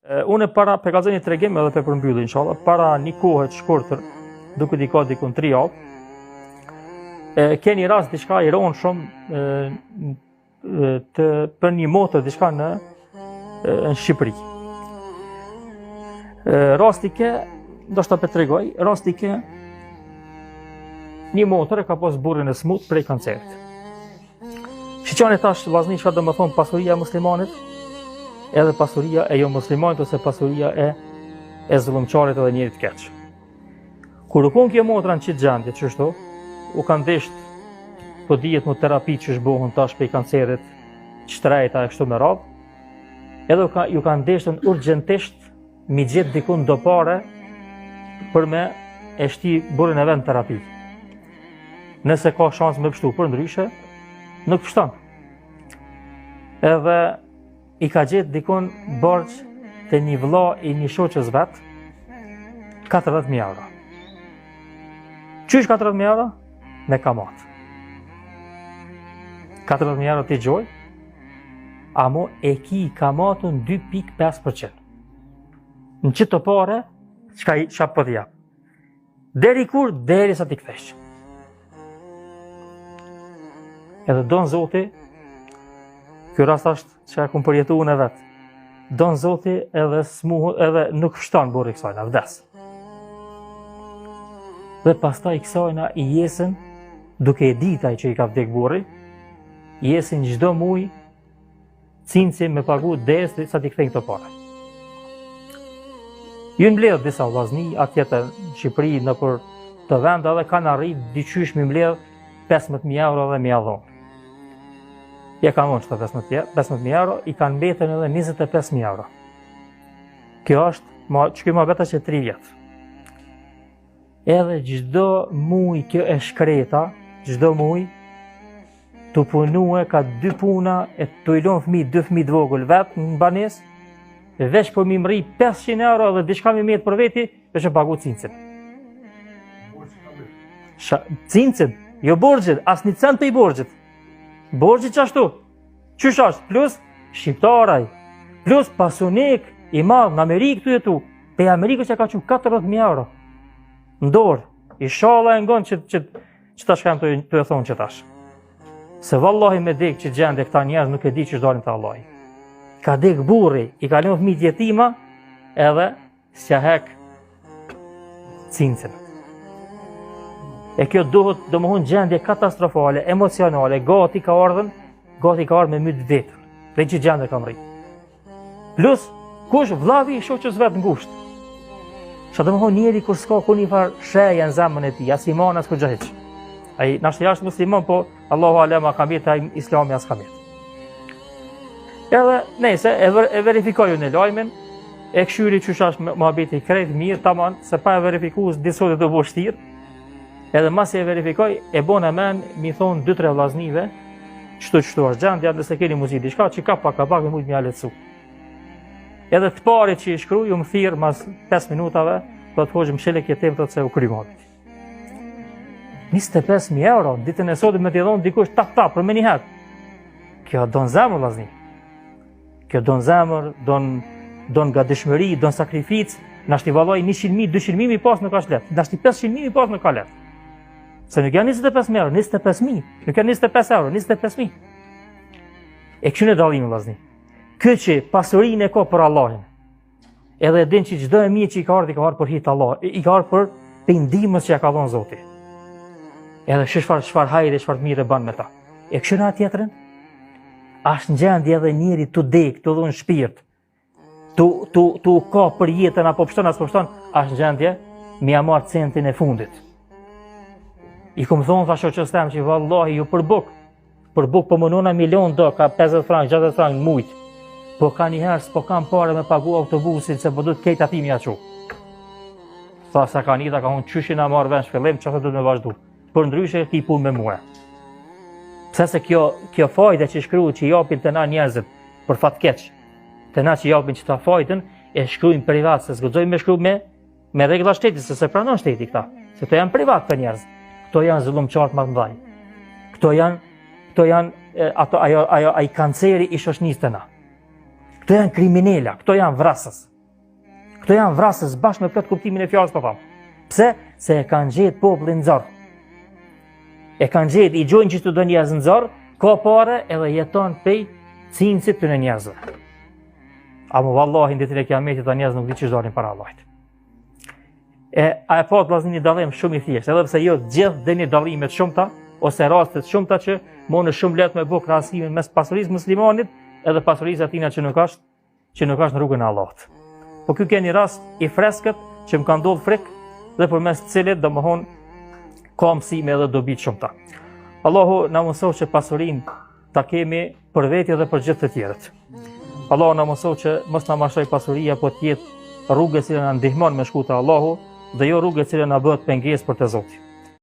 Unë para pe kallëzoni tregim edhe pe përmbyllje inshallah, para një kohe të shkurtër, duke di ka dikun 3 javë, keni rast diçka ironshëm për një motër diçka në Shqipëri. Rasti ke, ndoshta pe tregoj, rasti ke një motër e ka pas burrin e smut prej kancerit. Shiqani tash vllazni çfarë do të thonë pasuria e muslimanit, edhe pasuria e jo muslimanit ose pasuria e zullumçarit edhe njerit të keq. Kur u kon kjo motra në qitë gjendje, qështu, u kanë desht po dijet më terapi që shbohën tash prej kancerit, shtrejta e kështu me radhë, edhe ju kanë deshtën urgjentisht mi gjetë dikun do pare për me e shti burrin e vet në terapi. Nëse ka shansë me pështu, për ndryshe, nuk pështon. Edhe i ka gjetë dikun borxh të një vëlla i një shoqës vet, 40.000 euro. Qysh 40.000 euro? Me kamat. 40.000 euro t'i gjoj, amo e ki kamatën 2.5%. Në qëto pare, çka po t'jap? Deri kur? Deri sa t'i kthesh. Edhe don Zoti, ky rast është që e kum përjetu unë e vetë. Don Zoti edhe nuk fshton burri kësajna, vdes. Dhe pastaj kësajna i jesën, duke e ditaj që i ka vdek burri, i jesën çdo muj, cinci me pagu des sa t'i kthejnë këto pare. Ju mbledh disa vllazni atjetër në Shqipëri nëpër të vende dhe kanë arrit diqysh mi mbledh 15.000 euro dhe mi adhon. Ja kanë vonë qëta 15.000 euro, i kanë mbetën edhe 25.000 euro. Kjo është, që kjo ma beta që 3 vjetë. Edhe gjdo muj kjo e shkreta, gjdo muj, të punue ka 2 puna, e të ilon fëmi, 2 fëmi të vogël vetë në banes, veç për mi mri 500 euro dhe diçka mi metë për veti, veç e pagu cincin. Cincin, jo borgjit, as një cent për i borgjit. Borgjit qashtu, qysh është, plus shqiptaraj, plus pasunik i madh në Amerikë të jetu, pe Amerikës që ka që 40.000 euro. Ndorë, i shala e ngon që ta shkem të e thonë që tash. Se vallahi me dek që gjende këta njerëz nuk e di që shdalim të Allahi. Ka dek burri, i ka lënë fëmijët jetima, edhe s'ja hek cincin. E kjo duhet domethënë gjendje katastrofale, emocionale, gati ka ardhur me myt vetën. Dhe që gjendje ka mrit. Plus, kush vllavi i shoqës vet ngushtë. Sa domethënë njeri kur s'ka ku një farë sheja në zemrën e tij, as iman as kujt. Ai na është musliman, po Allahu alema ka mbet ai Islami as ka mbet. Edhe nëse e verifikojë në lajmin, e këshyri që është mohabeti krejt mirë, tamam, se pa e verifikuar disotet të vështirë. Edhe masi e verifikoj, e bon e men, mi thonë 2-3 vllaznive, qëtu është gjendja, nëse keni muzi diçka, që ka pak me mujtë mja letësu. Edhe të parit që i shkruj, më thirë mas 5 minutave, do të hoqë më shele kjetem të se u kry mohabeti. 25.000 euro, ditën e sotit me t'i dhonë dikush tap, për me njëherë. Kjo don zemër, vllazni. Kjo don zemër, don nga dëshmëri, don sakrificë, nashti vallaj 100.000, 200.000 mi pas nuk ka shlet, nashti 500.000 mi pas nuk ka let. Se nuk janë 25.000 euro, 25.000, nuk janë 25 euro, 25.000. E kështu në dallimin vllazni. Ky që pasurinë e ka për Allahin. Edhe e din që çdo e mirë që i ka ardhur për hit Allah, i ka ardhur për ndihmën që ja ka dhënë Zoti. Edhe çfarë hajri, çfarë mirë e bën me ta. E kështu në tjetrën, është në gjendje edhe njëri të dek, të dhun shpirt, tu ka për jetën apo pështon as po pështon, është në gjendje mi ia marr centin e fundit. I kom thonë tha shoqës tem që vallahi ju për buk po mënona milion do, ka 50 frank, 60 frank në mujt. Po ka njëherë s'po kam pare me pagu autobusin se po du të kejt ati mja qu. Tha se ka njëta ka unë qyshin a marrë venë shpillim, që se du të me vazhdu. Për ndryshe ti pun me muhe. Pse se kjo fajde që shkru që japin të na njerëzit për fat keq, të na që japin që ta fajten, e shkrujnë privat, se s'guxojnë me shkru me regla shtetit, se se pranon shteti këta. Se to janë privat për njerëz. Këto janë zullumçartë më të mëdhenj. Këto janë ai kanceri i shoqënisë tona. Këto janë kriminela, këto janë vrasës. Këto janë vrasës bashkë me plot kuptimin e fjalës po tham. Pse? Se e kanë gjetë popullin nxorr. E kanë gjetë, i gjojnë që të do njerëz nxorr, ka pare edhe jeton pej cinësit të në njerëzve. Amo vallahi në ditën e kiametit ta njerëz nuk di ç'i dalin para Allahut. A e pa të vllazni një dallim shumë i thjeshtë, edhe pse jo gjithë deni dallime të shumta ose raste të shumta që më shumë lehtë me bë krahasimin mes pasurisë muslimanit edhe pasurisë atina që nuk është në rrugën e Allahut. Po ky ka një rast i freskët që më ka ndodhur frikë dhe përmes të cilit domthon ka mësime edhe dobi të shumta. Allahu na mëson që pasurinë ta kemi për veti dhe për gjithë të tjerët. Allahu na mëson që mos na mashoj pasuria, po të jetë rrugë që na ndihmon me shku te Allahu dhe jo rrugë që na bëhet pengesë për te Zoti.